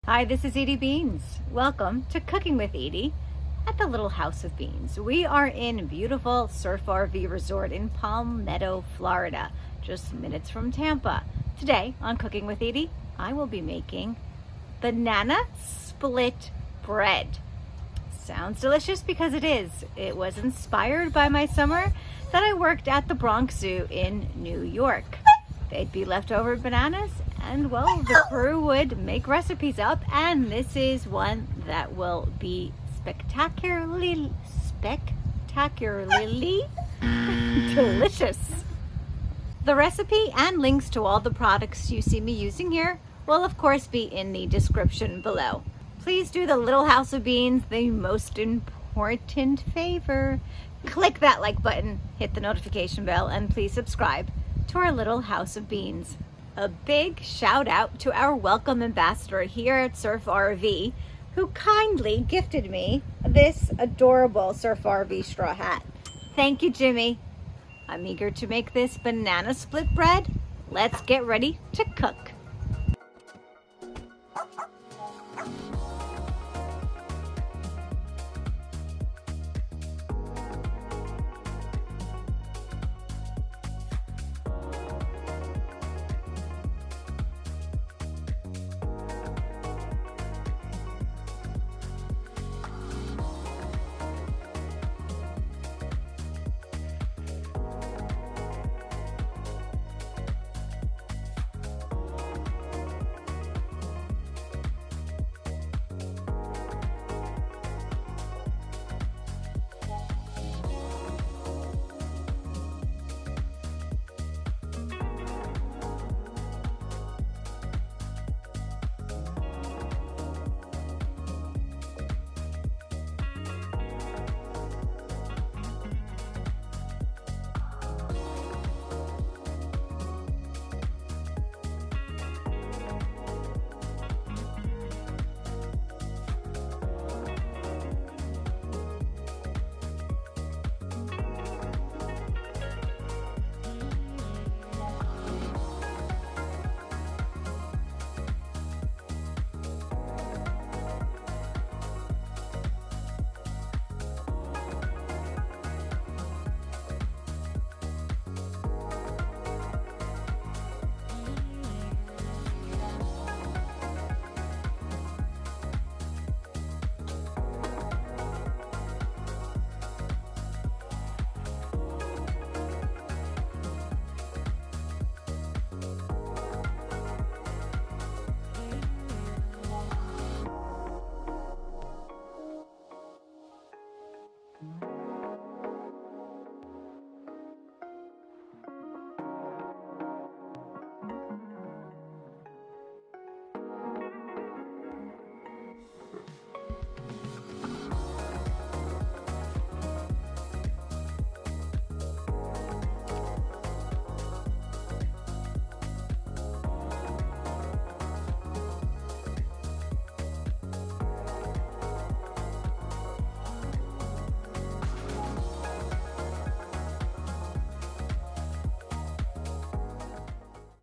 Hi, this is Edye Beans. Welcome to Cooking with Edye at the Little House of Beans. We are in beautiful Surf RV Resort in Palmetto, Florida, just minutes from Tampa. Today on Cooking with Edye, I will be making banana split bread. Sounds delicious because it is. It was inspired by my summer that I worked at the Bronx Zoo in New York. They'd be leftover bananas and, well, the crew would make recipes up, and this is one that will be spectacularly delicious. The recipe and links to all the products you see me using here will of course be in the description below. Please do the Little House of Beans the most important favor. Click that like button, hit the notification bell, and please subscribe to our Little House of Beans. A big shout out to our welcome ambassador here at Surf RV, who kindly gifted me this adorable Surf RV straw hat. Thank you, Jimmy. I'm eager to make this banana split bread. Let's get ready to cook.